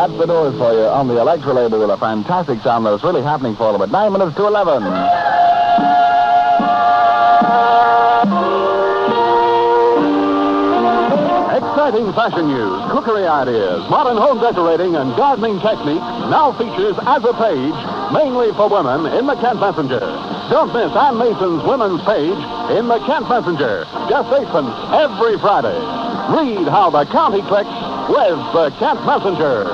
That's the Doors for you on the Electra label with a fantastic sound that's really happening for them at 9 minutes to 11. Exciting fashion news, cookery ideas, modern home decorating, and gardening techniques now features as a page, mainly for women, in the Kent Messenger. Don't miss Ann Mason's women's page in the Kent Messenger. Just 8 cents every Friday. Read how the county clicks with the Kent Messenger.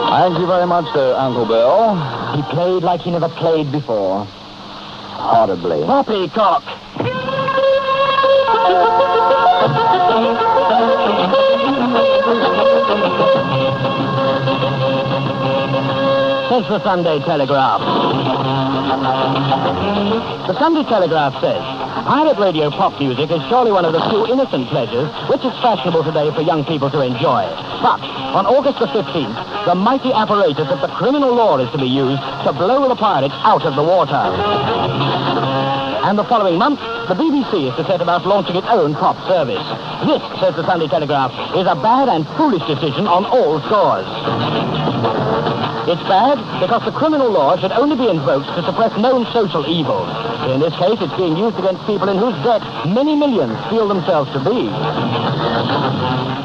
Thank you very much, Uncle Bill. He played like he never played before. Horribly. Poppycock. Here's the Sunday Telegraph. The Sunday Telegraph says, pirate radio pop music is surely one of the few innocent pleasures which is fashionable today for young people to enjoy. But on August the 15th, the mighty apparatus of the criminal law is to be used to blow the pirates out of the water. And the following month, the BBC is to set about launching its own pop service. This, says the Sunday Telegraph, is a bad and foolish decision on all scores. It's bad because the criminal law should only be invoked to suppress known social evils. In this case, it's being used against people in whose debt many millions feel themselves to be.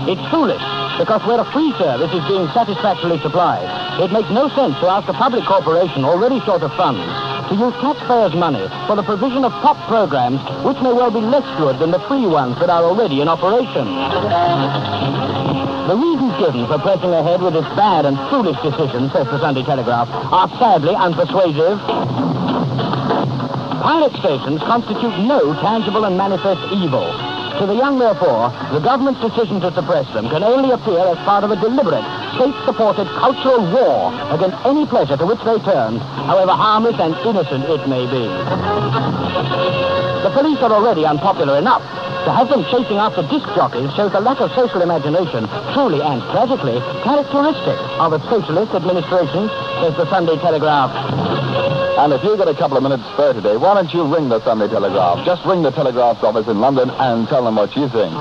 It's foolish because where a free service is being satisfactorily supplied, it makes no sense to ask a public corporation already short of funds to use taxpayers' money for the provision of pop programs which may well be less good than the free ones that are already in operation. The reasons given for pressing ahead with this bad and foolish decision, says the Sunday Telegraph, are sadly unpersuasive. Pirate stations constitute no tangible and manifest evil. To the young, therefore, the government's decision to suppress them can only appear as part of a deliberate, state-supported cultural war against any pleasure to which they turn, however harmless and innocent it may be. The police are already unpopular enough. To have them chasing after disc jockeys shows a lack of social imagination, truly and tragically characteristic of a socialist administration, says the Sunday Telegraph. And if you've got a couple of minutes spare today, why don't you ring the Sunday Telegraph? Just ring the Telegraph's office in London and tell them what you think.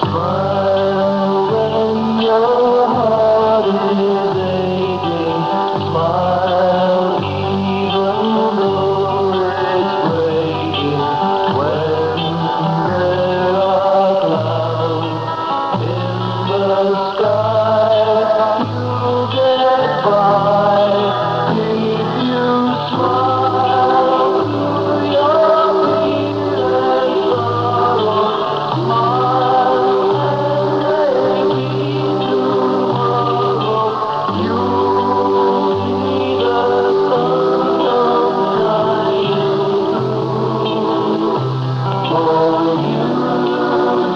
Smile when your heart is aching. Smile even though it's breaking. When there are clouds in the sky, you'll get by. If you smile through your fear and sorrow, smile when they mean tomorrow. You'll see the sun come shining through. Oh, you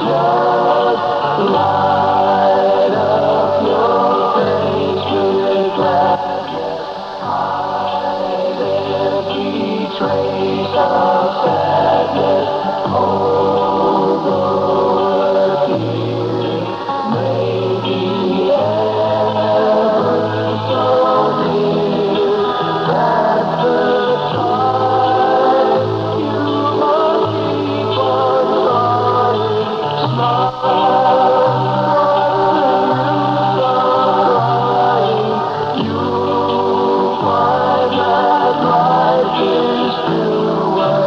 just light up your face with gladness. Hide every trace of sadness. Although a tear may be ever so near, that's the time you must keep on trying. Smile when you are crying. You'll find that life is still worth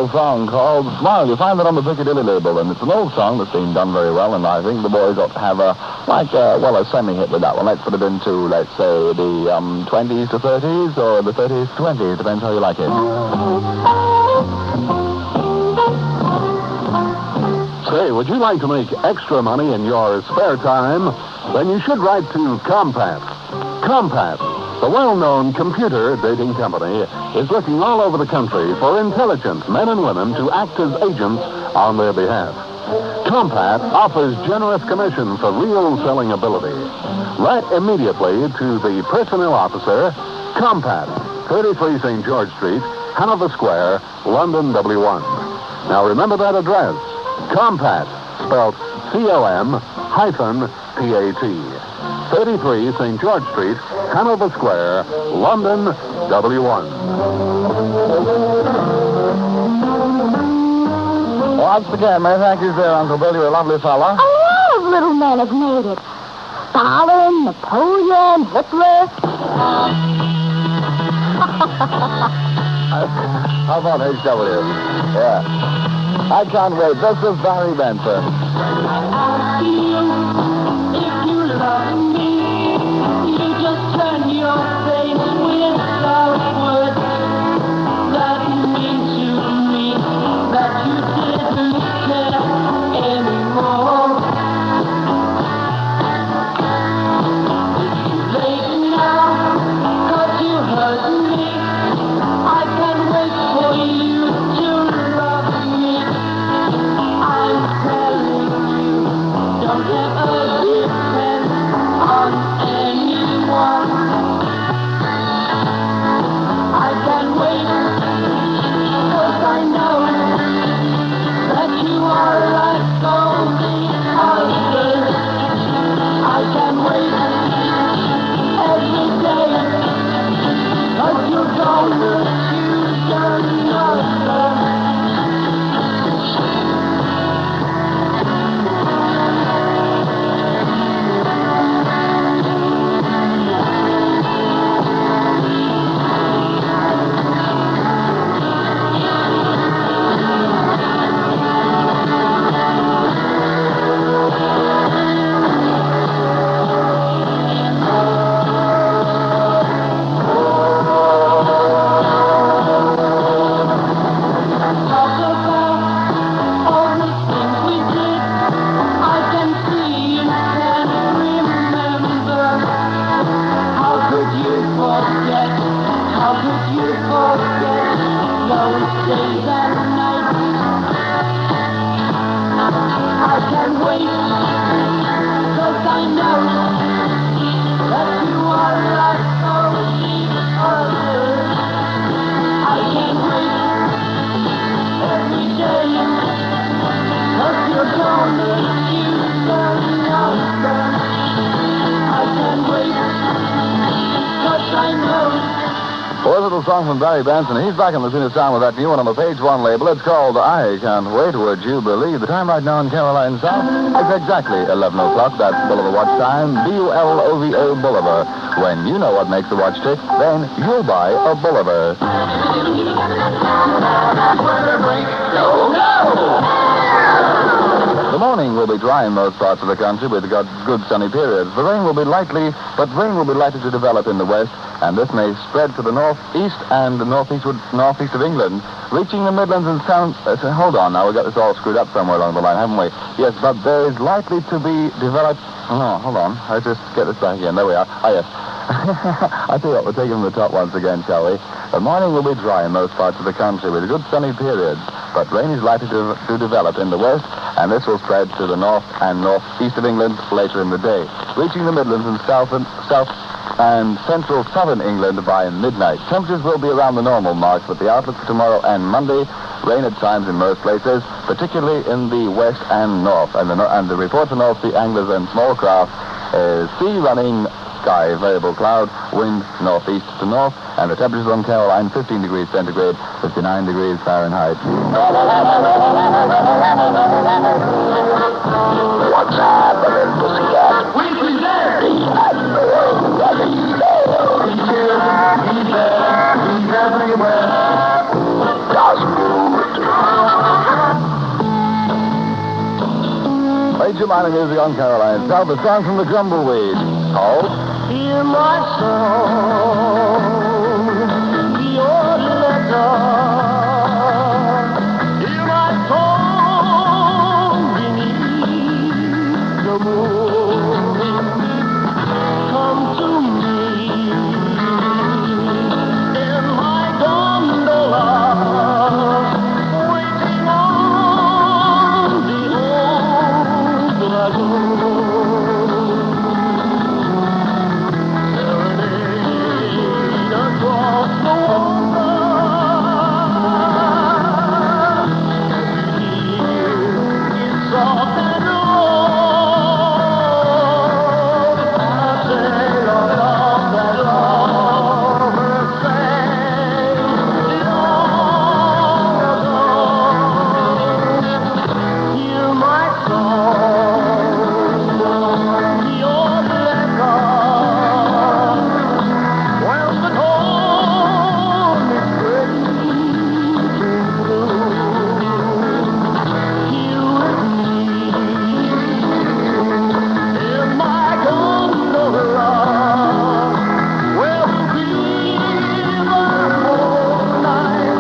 little song called Smile. You find that on the Piccadilly label, and it's an old song that's been done very well, and I think the boys ought to have a semi-hit with that one. Let's put it into, let's say, the 20s to 30s, or the 30s to 20s, depends how you like it. Say, would you like to make extra money in your spare time? Then you should write to Compat. Compat, the well-known computer dating company, is looking all over the country for intelligent men and women to act as agents on their behalf. Compat offers generous commission for real selling ability. Write immediately to the personnel officer, Compat, 33 St. George Street, Hanover Square, London, W1. Now remember that address, Compat, spelled C-O-M-P-A-T. 33 St. George Street, Hanover Square, London, W1. Once again, may thank you, sir, Uncle Bill. You're a lovely fellow. A lot of little men have made it. Stalin, Napoleon, Hitler. How about H.W.? Yeah. I can't wait. This is Barry Benson. Ask you if you love me. You just turn your face without words. That means to me that you didn't care anymore. It's too late now, 'cause you hurt me. I can't wait for you to love me. I'm telling you, don't ever depend on anyone. I can't wait, 'cause I know that you are like all the others. I can't wait every day, 'cause you're gonna choose another. Well, a little song from Barry Benson. He's back in the Senior Town with that new one on the Page One label. It's called I Can't Wait, Would You Believe? The time right now in Caroline South, it's exactly 11 o'clock. That's Boulevard Watch time, B-U-L-O-V-A Boulevard. When you know what makes the watch tick, then you'll buy a Boulevard. The morning will be dry in most parts of the country with good sunny periods. The rain will be likely to develop in the west, and this may spread to the northeast and the northeast of England, reaching the Midlands and South. Hold on, now we've got this all screwed up somewhere along the line, haven't we? Yes, but there is likely to be developed. Oh, no, hold on. Let's just get this back again. There we are. Ah, yes. I tell you what, we'll take them to the top once again, shall we? The morning will be dry in most parts of the country with good sunny periods, but rain is likely to develop in the west, and this will spread to the north and northeast of England later in the day, reaching the Midlands and south and central southern England by midnight. Temperatures will be around the normal mark, but the outlook for tomorrow and Monday, rain at times in most places, particularly in the west and north. And the report for North Sea anglers and small craft is sea running, sky variable cloud, wind northeast to north, and the temperatures on Caroline 15 degrees centigrade, 59 degrees Fahrenheit. What's happening, pussycat? We present The Admiral Galileo. He's here, he's there, he's everywhere. Does good. Major minor music on Caroline's South, the song from the Grumbleweed, called Hear my song, your letter. Hear my song beneath the moon. Come to me in my gondola, waiting on the old lagoon. Serenade across the water. Hear its soft and low. A tale of love that lovers sang long ago. Hear my song, your letter. When the dawn is breaking through, here with me in my gondola, where we'll be the whole night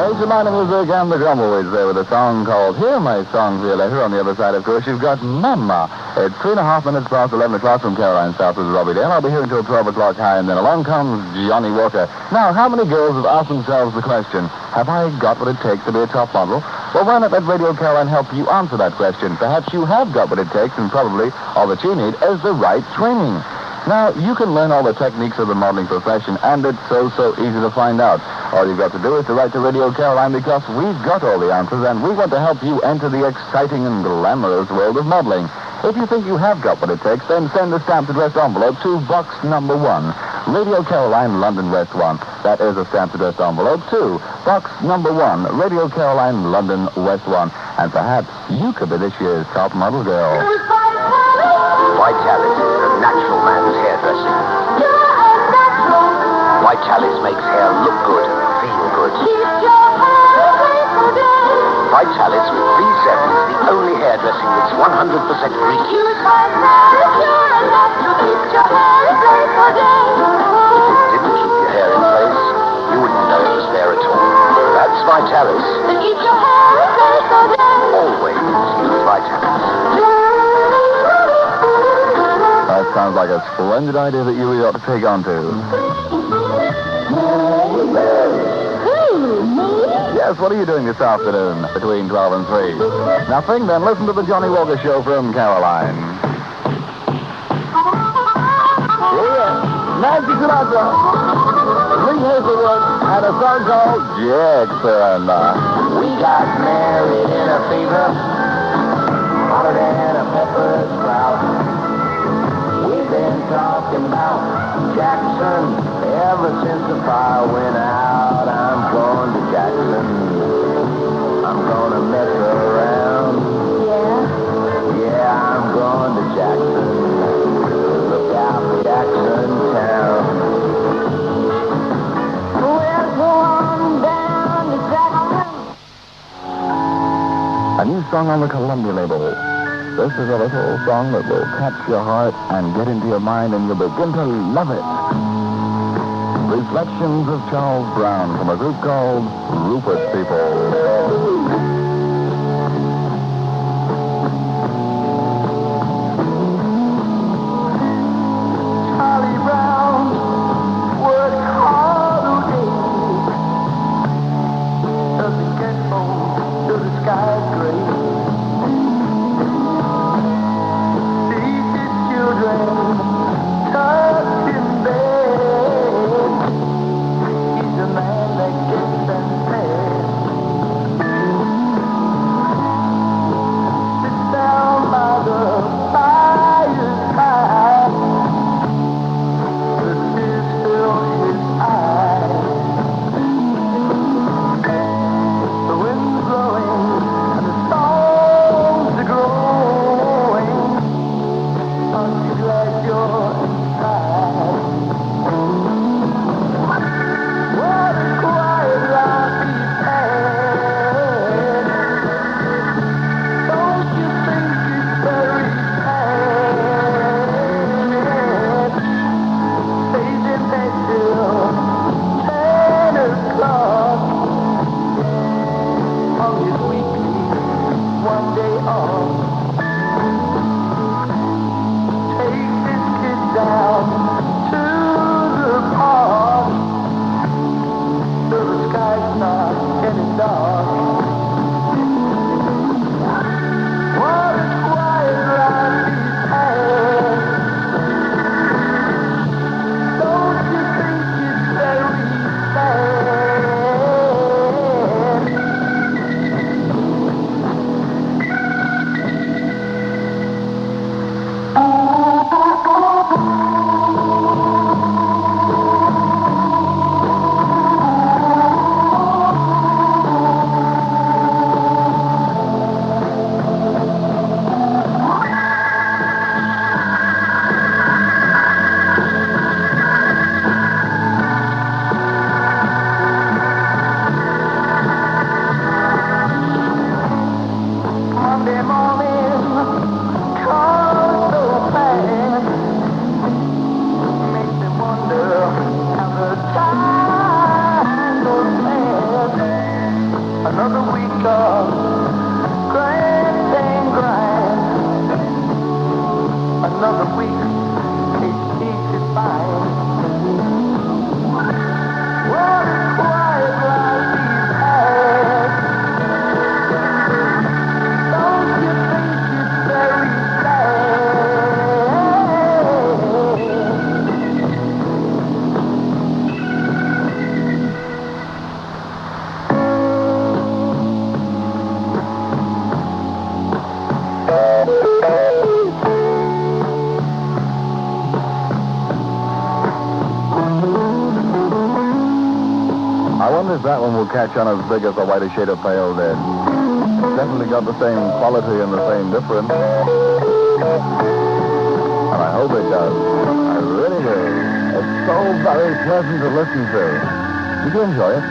Major minor music and the Grumbleweeds there with a song called Hear My Song for you later. On the other side, of course, you've got Mama. It's 3.5 minutes past 11 o'clock from Caroline's South with Robbie Dale. I'll be here until 12 o'clock high, and then along comes Johnny Walker. Now, how many girls have asked themselves the question, have I got what it takes to be a top model? Well, why not let Radio Caroline help you answer that question? Perhaps you have got what it takes, and probably all that you need is the right training. Now, you can learn all the techniques of the modeling profession, and it's so easy to find out. All you've got to do is to write to Radio Caroline, because we've got all the answers, and we want to help you enter the exciting and glamorous world of modeling. If you think you have got what it takes, then send a stamped addressed envelope to box number 1, Radio Caroline, London West 1. That is a stamped addressed envelope to box number 1, Radio Caroline, London West 1. And perhaps you could be this year's top model girl. Vitalis is a natural man's hairdressing. Vitalis makes hair look good and feel good. Vitalis with V7 is the only hairdressing that's 100% green. If it didn't keep your hair in place, you wouldn't know it was there at all. That's Vitalis. Always use Vitalis. That sounds like a splendid idea that you really ought to take on to. Yes, what are you doing this afternoon between 12 and 3? Nothing? Then listen to the Johnny Walker Show from Caroline. Nancy Sinatra, Lee Hazelwood, and a song called Jackson. We got married in a fever, hotter than a pepper sprout. We've been talking about Jackson ever since the fire went out. I'm going to Jackson. I'm going to mess around. Yeah, I'm going to Jackson. Look out for Jackson Town. We're going down to Jackson. A new song on the Columbia label. This is a little song that will catch your heart and get into your mind, and you'll begin to love it. Reflections of Charles Brown from a group called Rupert's People. Charlie Brown worked hard all day. Doesn't get home till the sky's gray. on. Take this kid down to the pond. Till the sky starts getting dark. What a quiet life he's had. Don't you think it's very sad? Monday morning comes so fast, makes me wonder how the time goes past. Another week of grand and grind, another week it's fine. What a quiet life he's had. Don't you think it's very I wonder if that one will catch on as big as the whitish shade of pale did. Definitely got the same quality and the same difference. And I hope it does. I really do. It's so very pleasant to listen to. Did you enjoy it?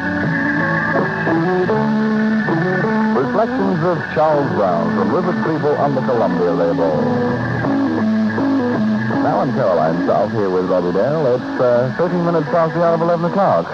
Reflections of Charles Brown from River Cleveland on the Columbia label. Now in Caroline South here with Robbie Dale. It's 13 minutes past the hour of 11 o'clock.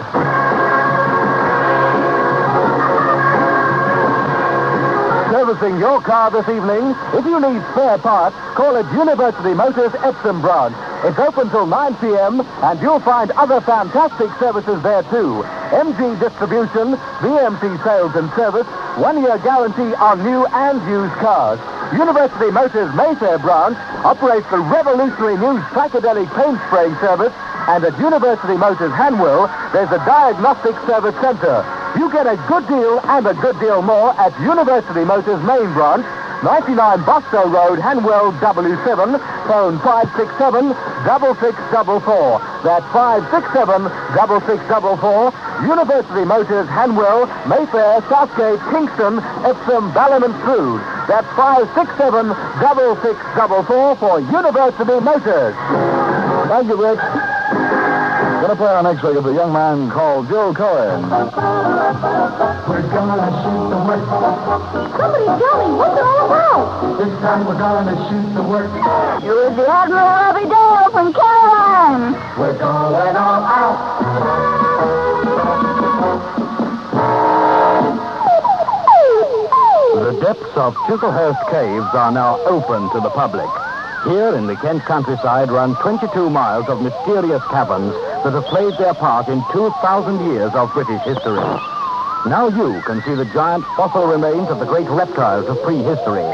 Servicing your car this evening? If you need spare parts, call at University Motors Epsom branch. It's open till 9 p.m. and you'll find other fantastic services there too. MG distribution, VMC sales and service, 1-year guarantee on new and used cars. University Motors Mayfair branch operates the revolutionary new psychedelic paint spraying service, and at University Motors Hanwell, there's a diagnostic service center. You get a good deal and a good deal more at University Motors main branch, 99 Boston Road, Hanwell, W7, phone 567-6644. That's 567-6644. University Motors, Hanwell, Mayfair, Southgate, Kingston, Epsom, Balham and Strood. That's 567-6644 for University Motors. Thank you, Rick. Going to play our next record with a young man called Joe Cohen. We're gonna shoot the work. Somebody tell me, what's it all about? This time we're gonna shoot the work. You're the Admiral Robbie Dale from Caroline. We're going all out. The depths of Chislehurst Caves are now open to the public. Here in the Kent countryside run 22 miles of mysterious caverns that have played their part in 2,000 years of British history. Now you can see the giant fossil remains of the great reptiles of prehistory,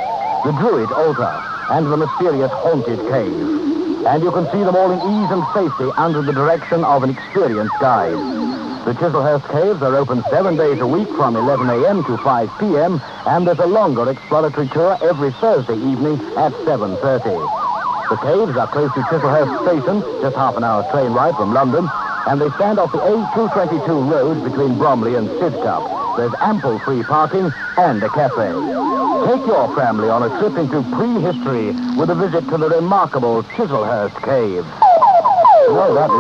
the Druid altar, and the mysterious haunted cave. And you can see them all in ease and safety under the direction of an experienced guide. The Chislehurst Caves are open 7 days a week from 11 a.m. to 5 p.m., and there's a longer exploratory tour every Thursday evening at 7:30. The caves are close to Chislehurst Station, just half an hour's train ride from London, and they stand off the A222 road between Bromley and Sidcup. There's ample free parking and a cafe. Take your family on a trip into prehistory with a visit to the remarkable Chislehurst Caves. Well, that is a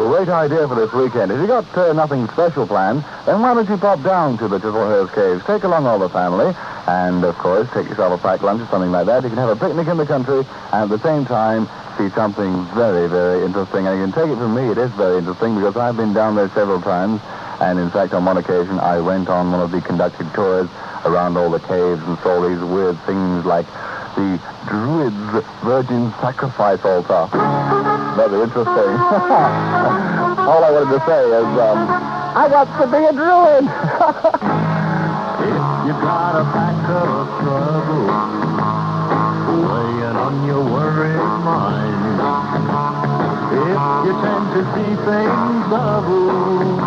great idea for this weekend. If you got nothing special planned, then why don't you pop down to the Chislehurst Caves? Take along all the family, and, of course, take yourself a packed lunch or something like that. You can have a picnic in the country, and at the same time, see something very, very interesting. And you can take it from me, it is very interesting, because I've been down there several times, and, in fact, on one occasion, I went on one of the conducted tours around all the caves and saw these weird things like the Druids' Virgin Sacrifice Altar. Very interesting. All I wanted to say is, I want to be a Druid! If you got a pack of trouble weighing on your worried mind, if you tend to see things double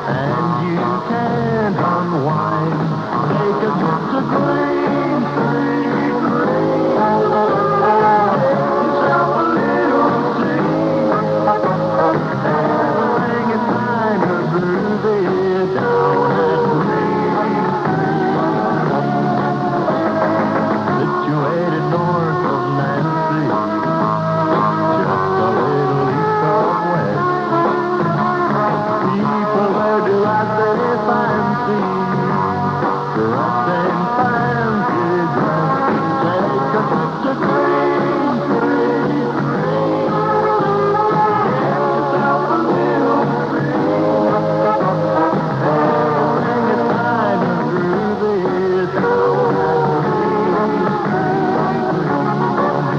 and you can't unwind, take a trip to Green Street. Yourself a little dream, and it's time to groove it down at Green Street. Situated north of Nancy, just a little east of west. People there do as they fancy, dressed in fancy dress. Take a trip to Green Street. Get yourself a little treat, and it's time to groove it down at Green Street.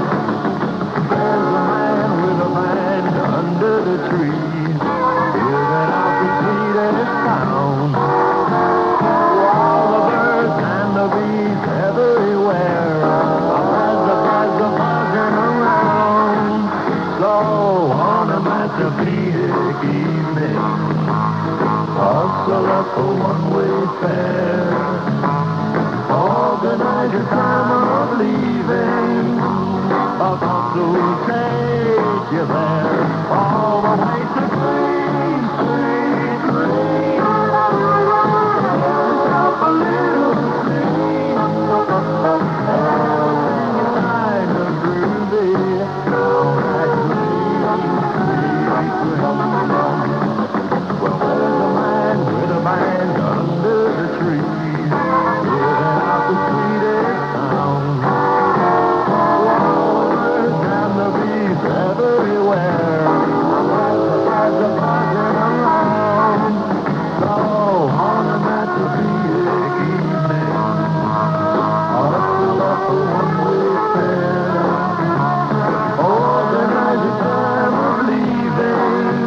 There's a man with a band under the trees, giving out the sweetest sound. All the birds and the bees everywhere, as the birds are buzzing around. So on a Massapequa evening, hustle up a one-way fare. Organize your time of leaving, a bus will take you there, all the way to Green Street. Green. Have yourself a little dream, and it's time to groove it down at Green Street. Well, there's a man with a band under the trees, giving out the sweetest sound. All the birds and the bees everywhere, as the buzzing around. So on a Massapequa evening, hustle up a one-way fare. Organize your time of leaving,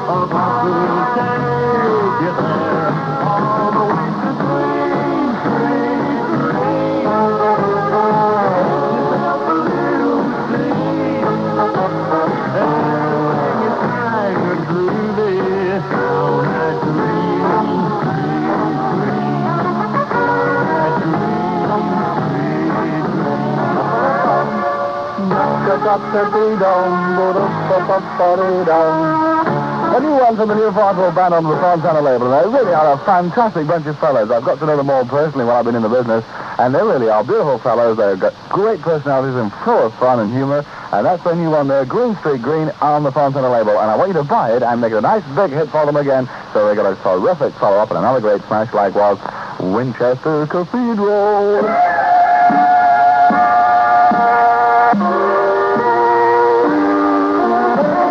a bus will take you there, all the way to Green Street. Green. Yourself a little sleep, and it's time to groove it down at Green Street. Green. At Green A new one from the new Farnsworth band on the Fontana label, and they really are a fantastic bunch of fellows. I've got to know them all personally while I've been in the business, and they really are beautiful fellows. They've got great personalities and full of fun and humor, and that's their new one there, Green Street Green, on the Fontana label. And I want you to buy it and make it a nice big hit for them again, so they got a terrific follow-up and another great smash like was Winchester Cathedral.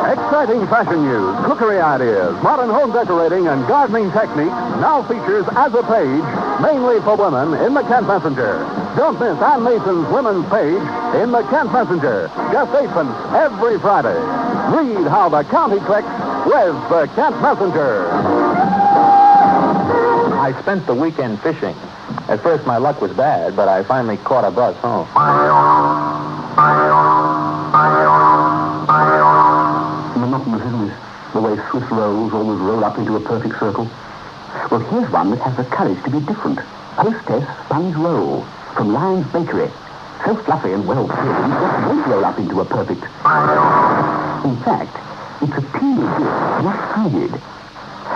Exciting fashion news, cookery ideas, modern home decorating, and gardening techniques now features As a Page, mainly for women, in the Kent Messenger. Don't miss Ann Mason's women's page in the Kent Messenger. Just 8 cents every Friday. Read how the county clicks with the Kent Messenger. I spent the weekend fishing. At first my luck was bad, but I finally caught a bus home. Monotonous, isn't it? The way Swiss rolls always roll up into a perfect circle. Well, here's one that has the courage to be different. Hostess sponge roll from Lyons Bakery. So fluffy and well filled, it won't roll up into a perfect. In fact, it's a peely bit lopsided.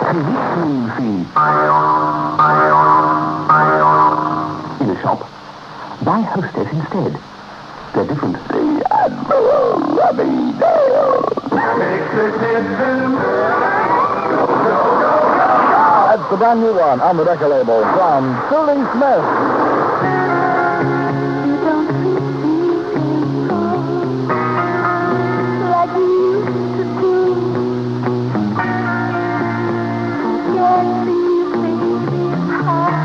So this time you see in a shop, buy Hostess instead. They're different. The Admiral Robbie Dale. That's the brand new one on the Decca label from Sterling Smith. You don't feel like you used to do. Forget the feeling high.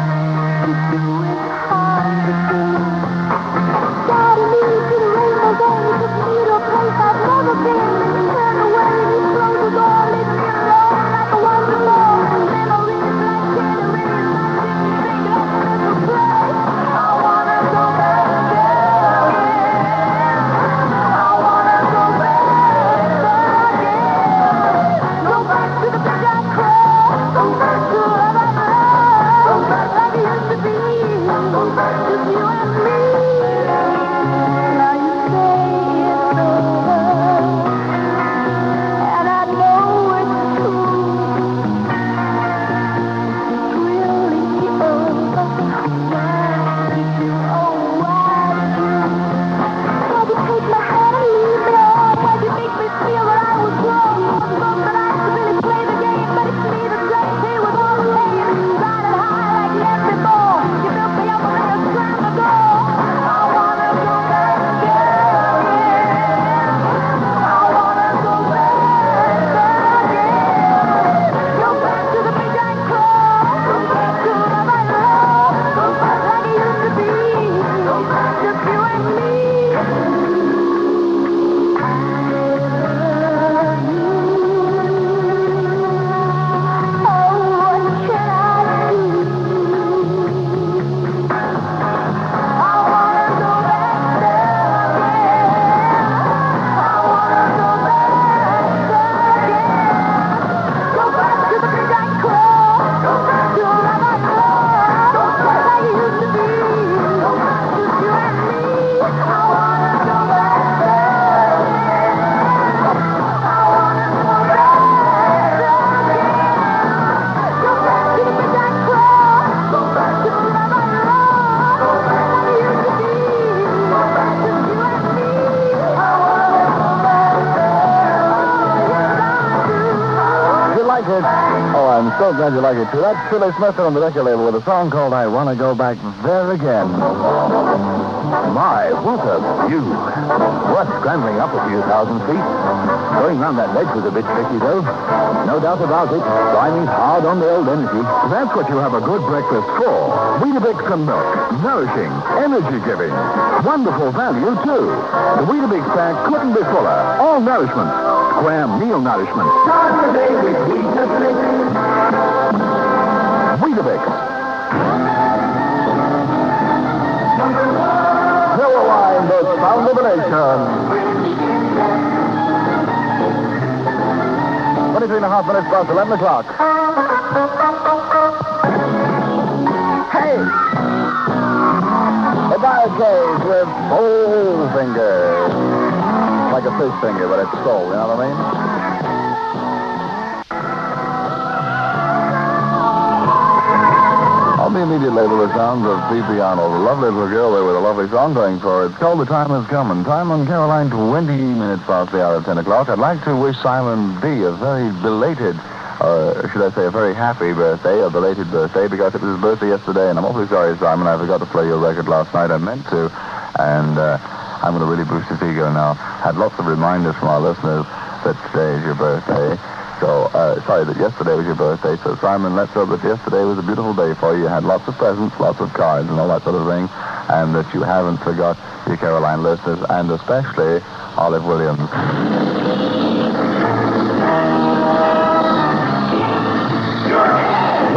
So glad you like it, too. That's Phyllis Smith on the record label with a song called I Want to Go Back There Again. My, what a view. Worth scrambling up a few thousand feet. Going round that ledge was a bit tricky, though. No doubt about it. Climbing hard on the old energy. That's what you have a good breakfast for. Weetabix and milk. Nourishing. Energy-giving. Wonderful value, too. The Weetabix pack couldn't be fuller. All nourishment. Square meal nourishment. Start the day with Weetabix. Weetabix. Caroline, the sound of a nation. 23 and a half minutes past 11 o'clock. Hey! The barricades with whole fingers. Like a fish finger, but it's sole, you know what I mean? On the immediate label, the sounds of Phoebe Arnold, a lovely little girl there with a lovely song going for her. It's called The Time Has Come, and time on Caroline, 20 minutes past the hour of 10 o'clock. I'd like to wish Simon D. a very belated, or should I say a very happy birthday, a belated birthday, because it was his birthday yesterday, and I'm awfully sorry, Simon, I forgot to play your record last night. I meant to, and I'm going to really boost his ego now. Had lots of reminders from our listeners that today is your birthday. So, sorry, that yesterday was your birthday. So, Simon, let's hope that yesterday was a beautiful day for you. You had lots of presents, lots of cards, and all that sort of thing. And that you haven't forgot your Caroline listeners, and especially Olive Williams.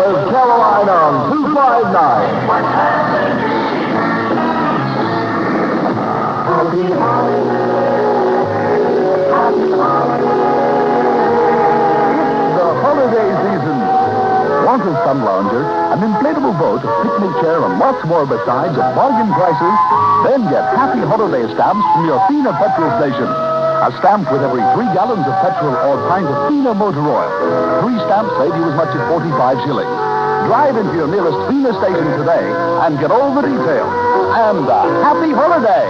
With Caroline on 259. Holiday season. Want a sun lounger, an inflatable boat, a picnic chair, and lots more besides at bargain prices? Then get Happy Holiday stamps from your Fina petrol station. A stamp with every 3 gallons of petrol or pint of Fina motor oil. 3 stamps save you as much as 45 shillings. Drive into your nearest Fina station today and get all the details. And a happy holiday!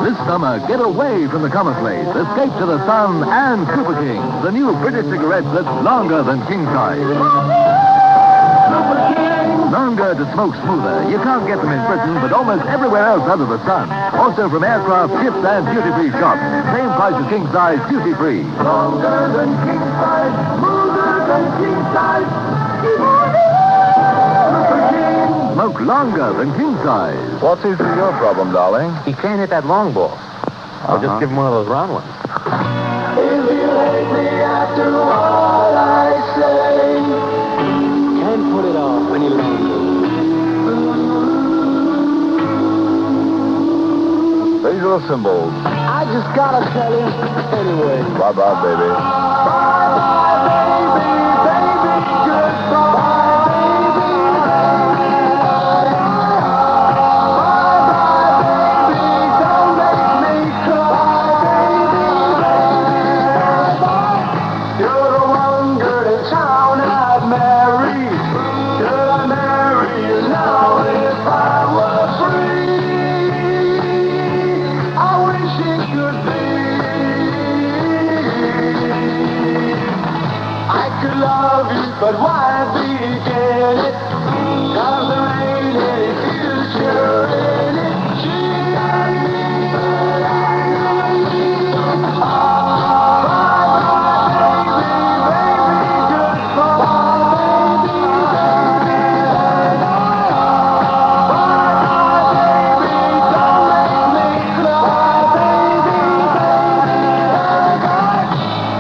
This summer, get away from the commonplace. Escape to the sun and Super King, the new British cigarette that's longer than king size. Super King! Longer to smoke smoother. You can't get them in Britain, but almost everywhere else under the sun. Also from aircraft, ships, and duty-free shops. Same price as king size, duty-free. Longer than king size, smoother than king size. Smoke longer than king size. What's your problem, darling? He can't hit that long ball. I'll just give him one of those round ones. If you hate me after all I say, Can't put it off any longer. These are the symbols. I just gotta tell you anyway. Bye-bye, baby. bye-bye, baby, baby, goodbye. But why begin it? 'Cause there ain't any future in it.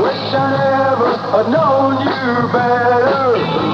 Wish I never had known you better.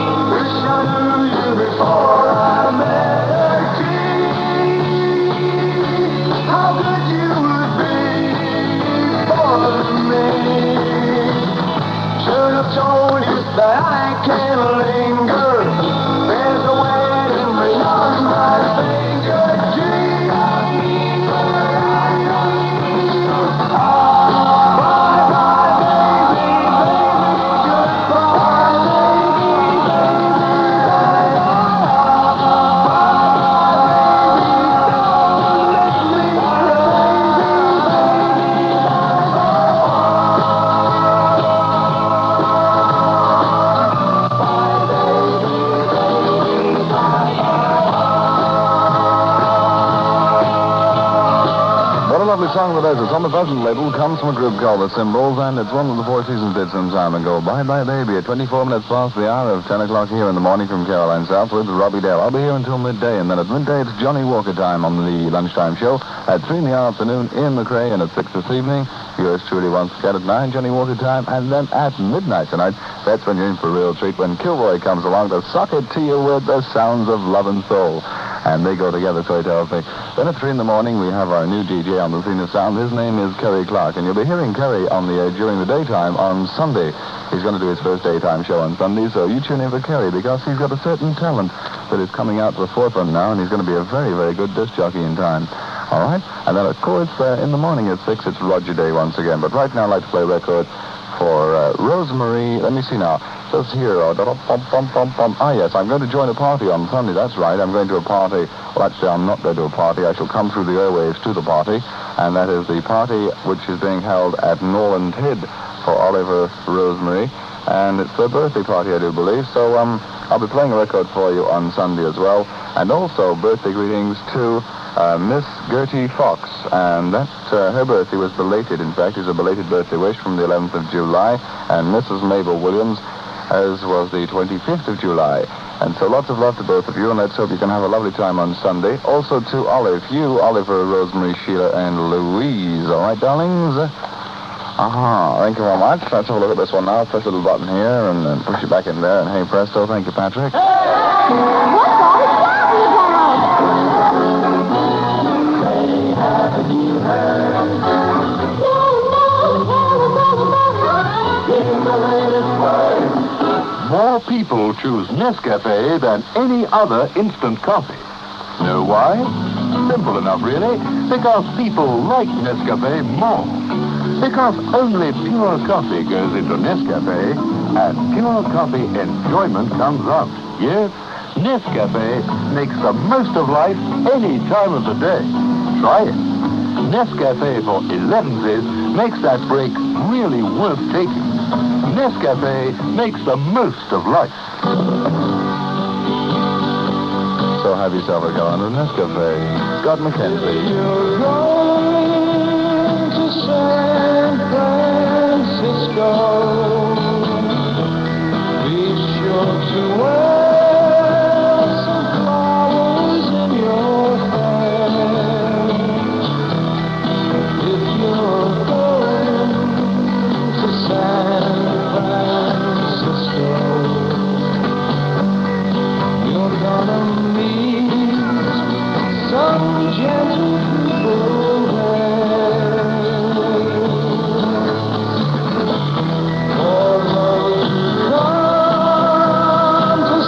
song that does. It's on the present label, comes from a group called The Symbols, and it's one that the Four Seasons did some time ago. Bye Bye Baby, at 24 minutes past the hour of 10 o'clock here in the morning from Caroline South with Robbie Dale. I'll be here until midday, and then at midday it's Johnny Walker time on the lunchtime show. At 3 in the afternoon, Ian McRae, and at 6 this evening, yours truly once again at 9, Johnny Walker time, and then at midnight tonight, that's when you're in for a real treat when Kilroy comes along to sock it to you with the sounds of love and soul. And they go together, so he tells me. Then at 3 in the morning, we have our new DJ on the scene of sound. His name is Kerry Clark, and you'll be hearing Kerry on the air during the daytime on Sunday. He's going to do his first daytime show on Sunday, so you tune in for Kerry, because he's got a certain talent that is coming out to the forefront now, and he's going to be a very, very good disc jockey in time. All right? And then, of course, in the morning at 6, it's Roger Day once again. But right now, I'd like to play a record for Rosemary. Let me see now. Just here. Ah, yes, I'm going to join a party on Sunday. That's right. I'm going to a party. Well, actually, I'm not going to a party. I shall come through the airwaves to the party. And that is the party which is being held at Norland Head for Oliver Rosemary. And it's their birthday party, I do believe. So I'll be playing a record for you on Sunday as well. And also birthday greetings to Miss Gertie Fox. And that her birthday was belated. In fact, it's a belated birthday wish from the 11th of July. And Mrs. Mabel Williams, as was the 25th of July. And so lots of love to both of you, and let's hope you can have a lovely time on Sunday. Also to Olive, you, Oliver, Rosemary, Sheila, and Louise. All right, darlings? Thank you very much. Let's have a look at this one now. Press a little button here and then push it back in there. And hey, presto. Thank you, Patrick. What's all the talking about? Say, haven't you heard? In the latest word. More people choose Nescafe than any other instant coffee. Know why? Simple enough, really. Because people like Nescafe more. Because only pure coffee goes into Nescafe, and pure coffee enjoyment comes out. Yes, Nescafe makes the most of life any time of the day. Try it. Nescafe for 11s makes that break really worth taking. Nescafe makes the most of life. So have yourself a gallon of Nescafe. Scott McKenzie. You're going to San Francisco. Be sure to wear some flowers in your hair. If you're going to San Francisco, you're gonna meet some gentle people there. For those who come to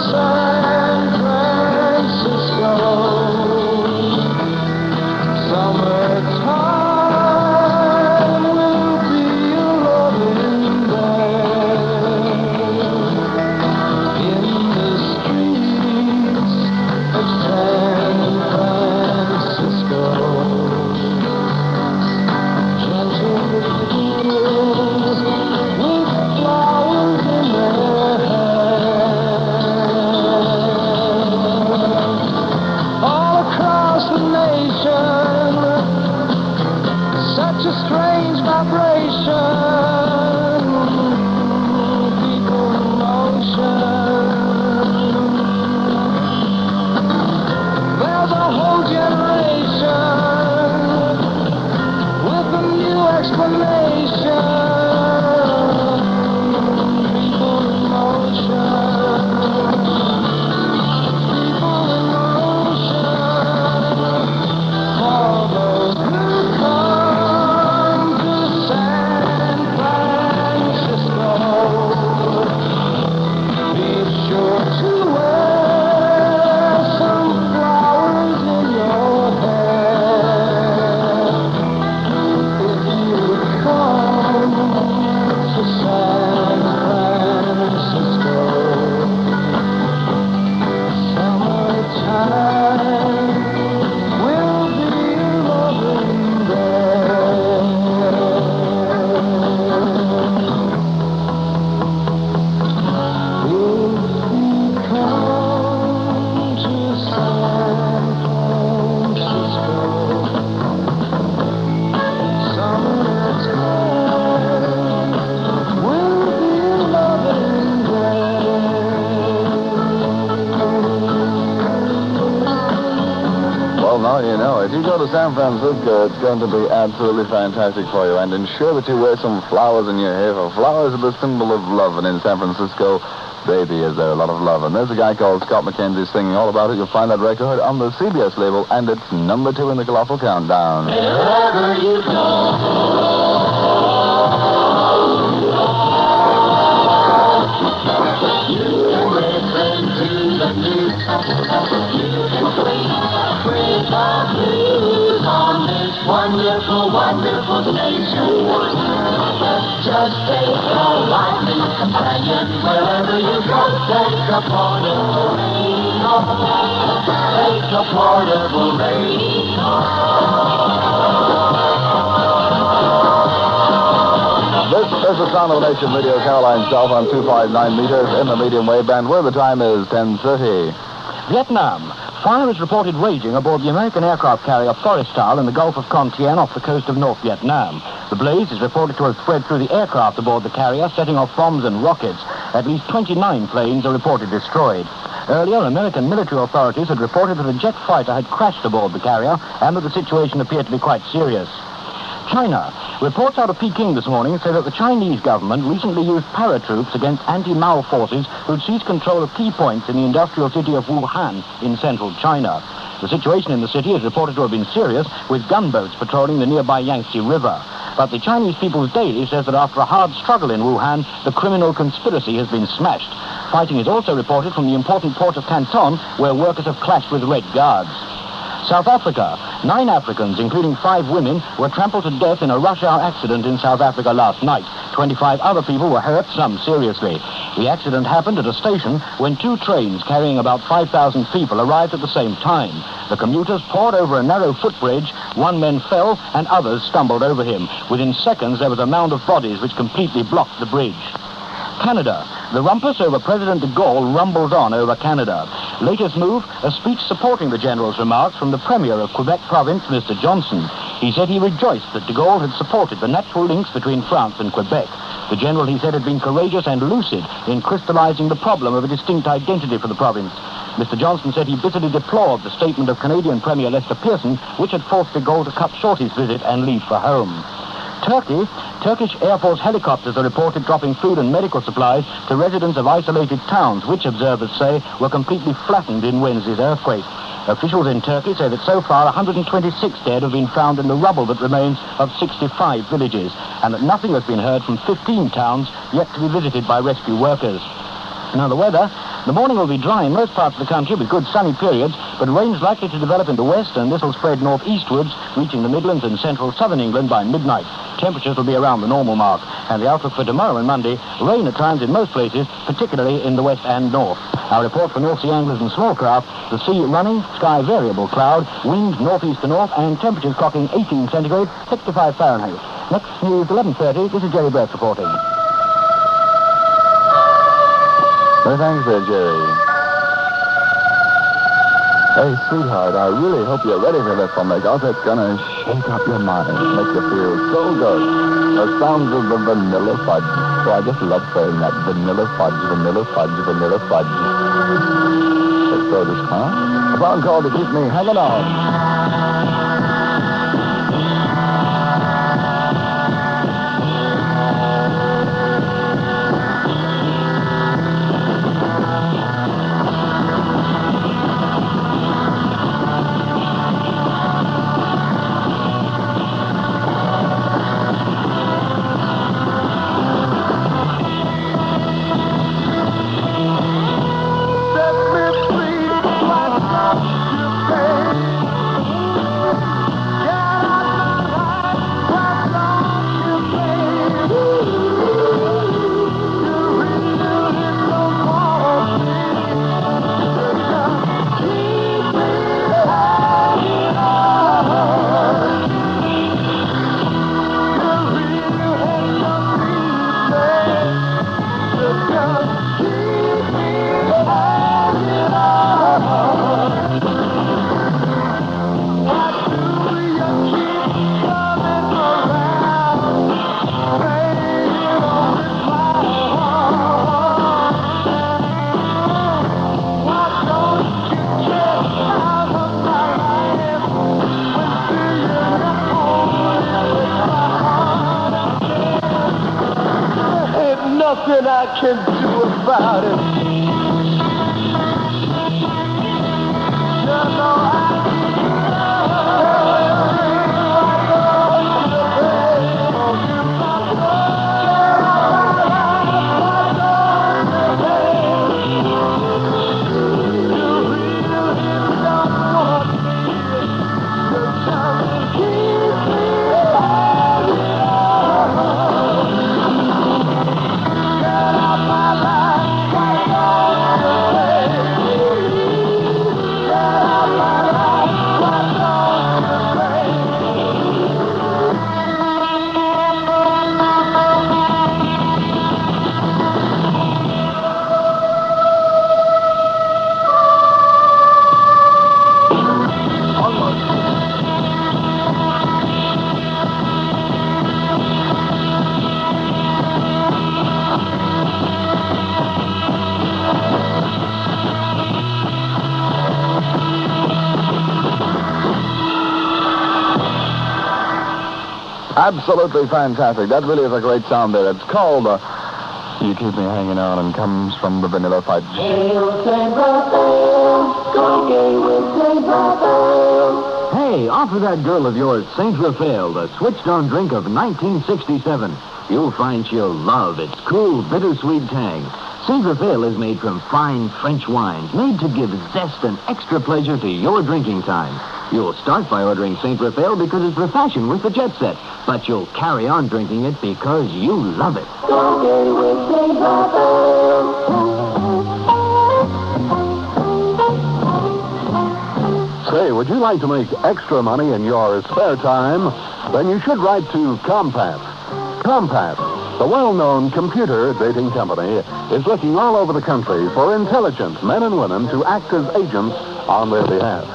now you know. If you go to San Francisco, it's going to be absolutely fantastic for you. And ensure that you wear some flowers in your hair, for flowers are the symbol of love. And in San Francisco, baby, is there a lot of love. And there's a guy called Scott McKenzie singing all about it. You'll find that record on the CBS label, and it's number 2 in the Colossal Countdown. Wherever you wonderful, wonderful station. Just take a lively companion wherever you go. Take a portable radio. Take a portable radio. This is the Sound of the Nation Radio, Caroline South on 259 meters in the medium wave band, where the time is 10:30. Vietnam. Fire is reported raging aboard the American aircraft carrier Forrestal in the Gulf of Con Tien off the coast of North Vietnam. The blaze is reported to have spread through the aircraft aboard the carrier, setting off bombs and rockets. At least 29 planes are reported destroyed. Earlier, American military authorities had reported that a jet fighter had crashed aboard the carrier and that the situation appeared to be quite serious. China. Reports out of Peking this morning say that the Chinese government recently used paratroops against anti-Mao forces who'd seized control of key points in the industrial city of Wuhan in central China. The situation in the city is reported to have been serious, with gunboats patrolling the nearby Yangtze River. But the Chinese People's Daily says that after a hard struggle in Wuhan, the criminal conspiracy has been smashed. Fighting is also reported from the important port of Canton, where workers have clashed with Red Guards. South Africa. 9 Africans, including 5 women, were trampled to death in a rush hour accident in South Africa last night. 25 other people were hurt, some seriously. The accident happened at a station when 2 trains carrying about 5,000 people arrived at the same time. The commuters poured over a narrow footbridge, 1 man fell, and others stumbled over him. Within seconds, there was a mound of bodies which completely blocked the bridge. Canada. The rumpus over President de Gaulle rumbles on over Canada. Latest move, a speech supporting the General's remarks from the Premier of Quebec Province, Mr. Johnson. He said he rejoiced that de Gaulle had supported the natural links between France and Quebec. The General, he said, had been courageous and lucid in crystallizing the problem of a distinct identity for the province. Mr. Johnson said he bitterly deplored the statement of Canadian Premier Lester Pearson, which had forced de Gaulle to cut short his visit and leave for home. Turkey. Turkish Air Force helicopters are reported dropping food and medical supplies to residents of isolated towns, which observers say were completely flattened in Wednesday's earthquake. Officials in Turkey say that so far 126 dead have been found in the rubble that remains of 65 villages, and that nothing has been heard from 15 towns yet to be visited by rescue workers. Now the weather. The morning will be dry in most parts of the country with good sunny periods, but rain's likely to develop in the west, and this will spread northeastwards, reaching the Midlands and central southern England by midnight. Temperatures will be around the normal mark. And the outlook for tomorrow and Monday, rain at times in most places, particularly in the west and north. Our report for North Sea anglers and small craft: the sea running, sky variable cloud, wind northeast to north, and temperatures clocking 18 centigrade, 65 Fahrenheit. Next news, 11:30. This is Jerry Burke reporting. No thanks there, Jerry. Hey, sweetheart, I really hope you're ready for this one, because it's gonna shake up your mind, make you feel so good. The sounds of the vanilla fudge. So I just love saying that. Vanilla fudge, vanilla fudge, vanilla fudge. So this, huh? A phone call to keep me hanging on. can do about it. Just know Absolutely fantastic. That really is a great sound there. It's called You Keep Me Hanging On and comes from the Vanilla Fudge. Hey, offer that girl of yours St. Raphael, the switched-on drink of 1967. You'll find she'll love its cool, bittersweet tang. St. Raphael is made from fine French wines, made to give zest and extra pleasure to your drinking time. You'll start by ordering St. Raphael because it's the fashion with the jet set, but you'll carry on drinking it because you love it. Say, would you like to make extra money in your spare time? Then you should write to Compass. Compass, the well-known computer dating company, is looking all over the country for intelligent men and women to act as agents on their behalf.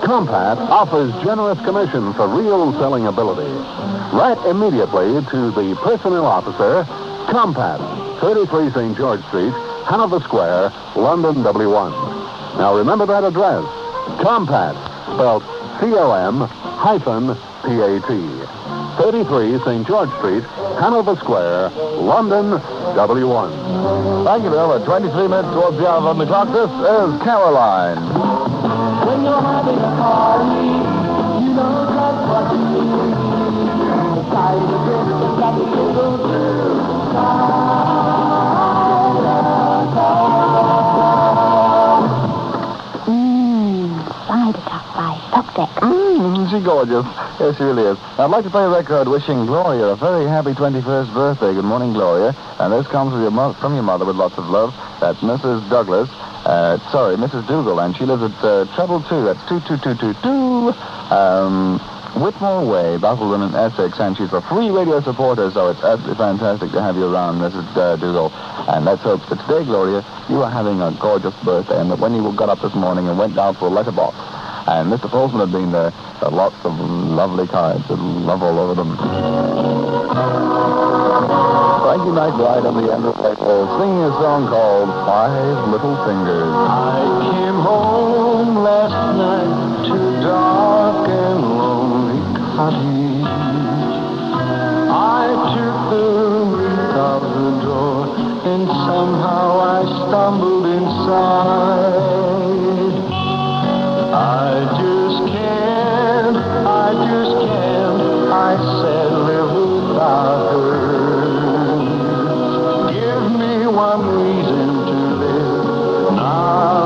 Compass offers generous commission for real selling ability. Write immediately to the personnel officer, Compass, 33 St. George Street, Hanover Square, London, W1. Now remember that address, Compass, spelled C-O-M-P-A-T. 33 St. George Street, Hanover Square, London, W1. Thank you, Bill. At 23 minutes towards the hour on the clock, this is Caroline. when you're having a party, you know just what to do. The side of the drink that the people do. Isn't she gorgeous? Yes, she really is. I'd like to play a record wishing Gloria a very happy 21st birthday. Good morning, Gloria. And this comes with from your mother with lots of love. That's Mrs. Douglas. Mrs. Dougal. And she lives at treble 2. That's 22222. Whitmore Way, Basildon in Essex. And she's a free radio supporter, so it's absolutely fantastic to have you around, Mrs. Dougal. And let's hope that today, Gloria, you are having a gorgeous birthday, and that when you got up this morning and went down to a letterbox, and Mr. Postman had been there, lots of lovely cards with love all over them. Frankie McBride on the end of April singing a song called Five Little Fingers. I came home last night to a dark and lonely cottage. I took the wreath out the door, and somehow I stumbled inside. I just can't, I said, live without her. Give me one reason to live now.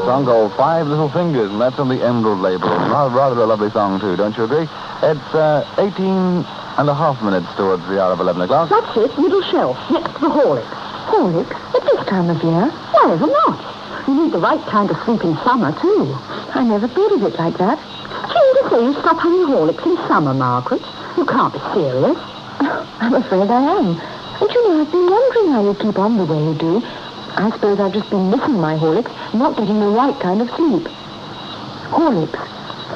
song called Five Little Fingers, and that's on the Emerald label. Rather a lovely song, too, don't you agree? It's 18 and a half minutes towards the hour of 11 o'clock. That's it, middle shelf, next to the Horlicks. Horlicks? At this time of year? Why ever not? You need the right kind of sleep in summer, too. I never thought of it like that. Do you mean to say you stop having Horlicks in summer, Margaret? You can't be serious. I'm afraid I am. And you know, I've been wondering how you keep on the way you do. I suppose I've just been missing my Horlicks, not getting the right kind of sleep. Horlicks.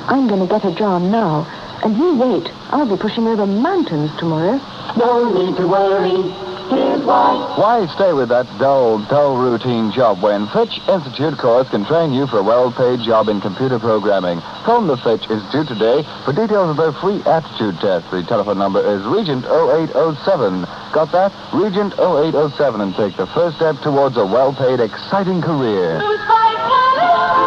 I'm going to get a jar now. And you wait. I'll be pushing over mountains tomorrow. No need to worry. Here's why. Why stay with that dull routine job when Fitch Institute course can train you for a well-paid job in computer programming? Phone the Fitch Institute today for details of their free aptitude test. The telephone number is Regent 0807. Got that? Regent 0807, and take the first step towards a well-paid, exciting career.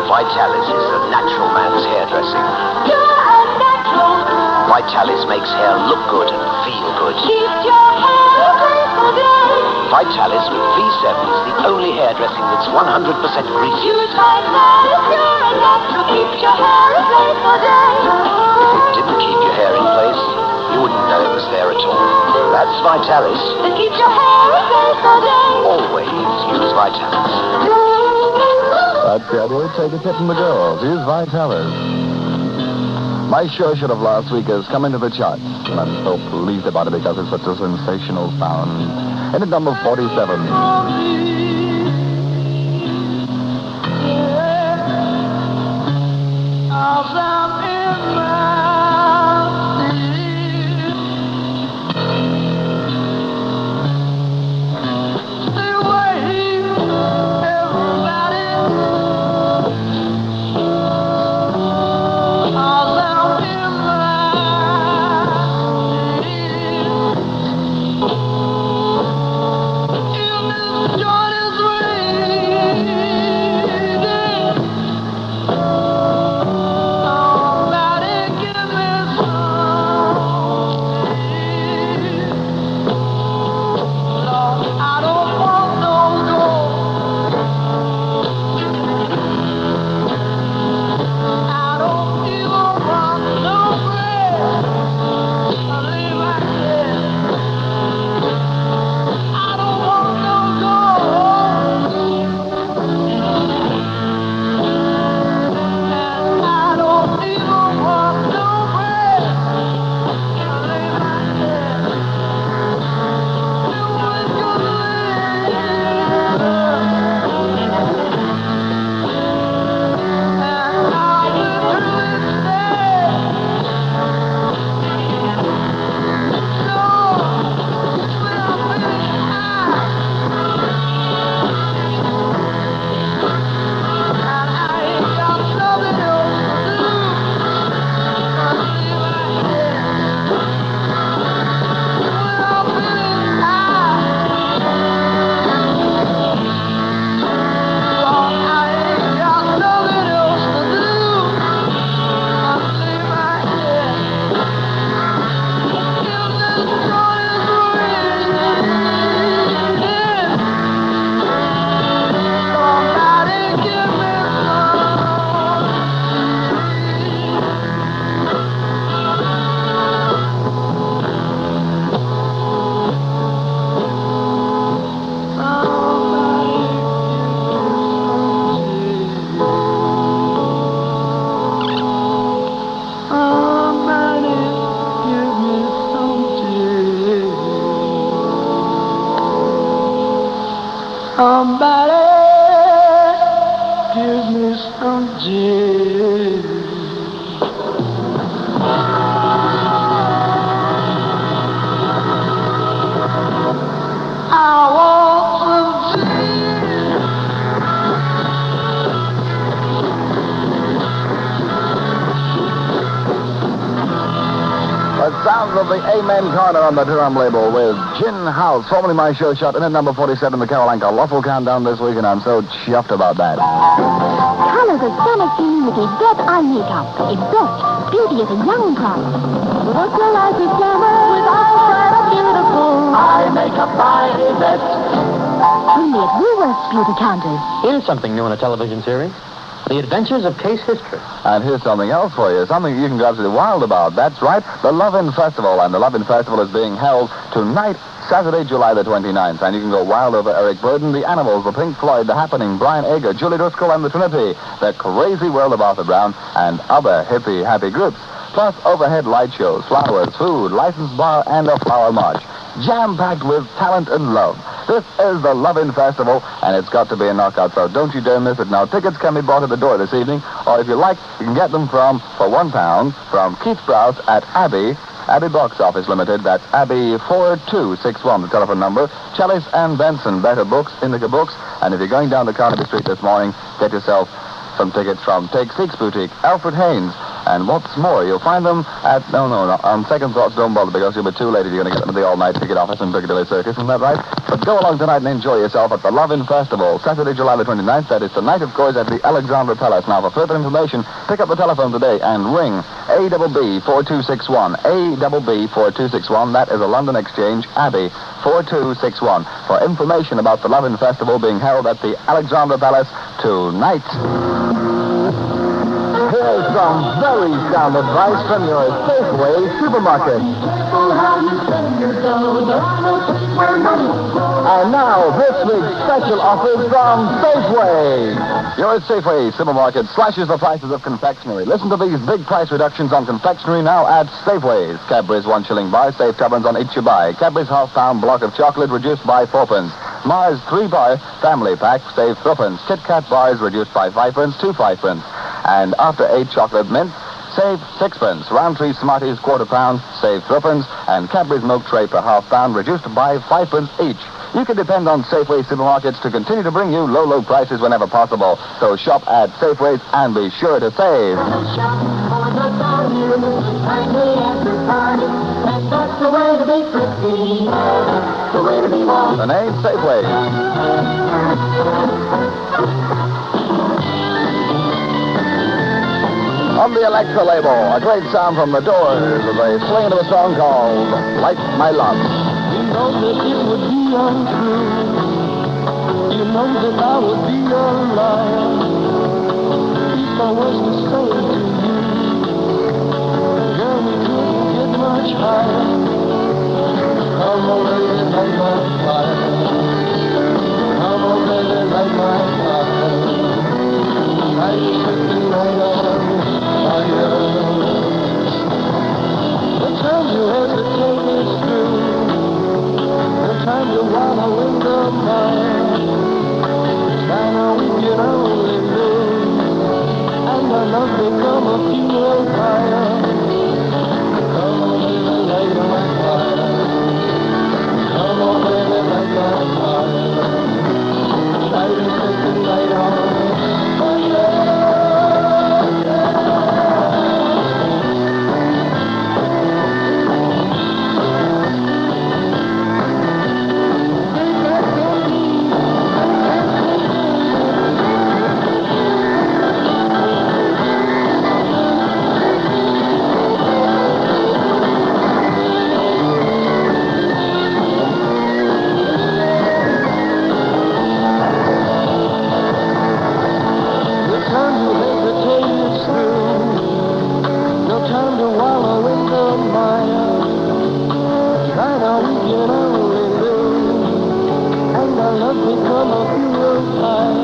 Vitalis is a natural man's hairdressing. Pure and natural. Vitalis makes hair look good and feel good. Keeps your hair graceful day. Vitalis with V7 is the only hairdressing that's 100% greasy. Use Vitalis pure and natural. Keeps your hair in place for days. If it didn't keep your hair in place, you wouldn't know it was there at all. That's Vitalis. That keeps your hair in place for days. Always use Vitalis. That's the idea. Take a tip from the girls. Use Vitalis. My Sure Should Have last week has come into the charts, and I'm so pleased about it because it's such a sensational sound. And at number 47. Somebody give me some gin. I want some gin. The sounds of the Amen Corner on the drum label with Gin House, formerly My Show Shot, in at number 47, the Carol Anka Waffle Countdown this week, and I'm so chuffed about that. Colors of summer immunity, get eye makeup. It's best. Beauty is a young product. Look your life is glamour with eyes that are beautiful. Eye makeup by Yvette. Only at Woolworth's beauty counters. Here's something new in a television series. The Adventures of Case History. And here's something else for you, something you can go absolutely wild about. That's right, the Love-In Festival. And the Love-In Festival is being held tonight, Saturday, July the 29th. And you can go wild over Eric Burden, the Animals, the Pink Floyd, the Happening, Brian Ager, Julie Driscoll and the Trinity, the Crazy World of Arthur Brown, and other hippie, happy groups. Plus overhead light shows, flowers, food, licensed bar, and a flower march. Jam-packed with talent and love. This is the Love-In Festival, and it's got to be a knockout, so don't you dare miss it. Now, tickets can be bought at the door this evening, or if you like, you can get them for £1 from Keith Browse at Abbey Box Office Limited. That's Abbey 4261, the telephone number. Chellis and Benson, Better Books, Indica Books. And if you're going down the Carnaby Street this morning, get yourself some tickets from Take Six Boutique, Alfred Haynes. And what's more, you'll find them at... No. On second thoughts, don't bother, because you'll be too late if you're going to get them at the all-night ticket office in Piccadilly Circus. Isn't that right? But go along tonight and enjoy yourself at the Love-In Festival, Saturday, July the 29th. That is tonight, of course, at the Alexandra Palace. Now, for further information, pick up the telephone today and ring ABB 4261. ABB 4261. That is a London Exchange, Abbey 4261. For information about the Love-In Festival being held at the Alexandra Palace tonight. Here's some very sound advice from your Safeway supermarket. And now, this week's special offers from Safeway. Your Safeway supermarket slashes the prices of confectionery. Listen to these big price reductions on confectionery now at Safeway's. Cadbury's 1 shilling bar, save tuppence on each you buy. Cadbury's half-pound block of chocolate reduced by 4 pence. Mars 3-bar family pack, save 3 pence. Kit Kat bars reduced by 5 pence to 5 pence. And after 8 chocolate mints, save 6 pence. Roundtree Smarties quarter pound, save 3 pence. And Cadbury's milk tray per half pound reduced by 5 pence each. You can depend on Safeway supermarkets to continue to bring you low prices whenever possible. So shop at Safeways and be sure to save. The name Safeway. On the Electra label, a great sound from the Doors as they swing into a song called Like My Love. You know that it would be untrue. You know that I would be a liar if I was to say to you, girl, we couldn't get much higher. Come on, baby, light my fire. Come on, baby, light my fire. I just set the night on fire. The time you hesitate is through. No time to wallow in the mire. By now we can only lose, and our love become a funeral pyre. Come on, baby, light my fire. Come on, baby, light my fire. Try to set the night on fire. Become a funeral pyre.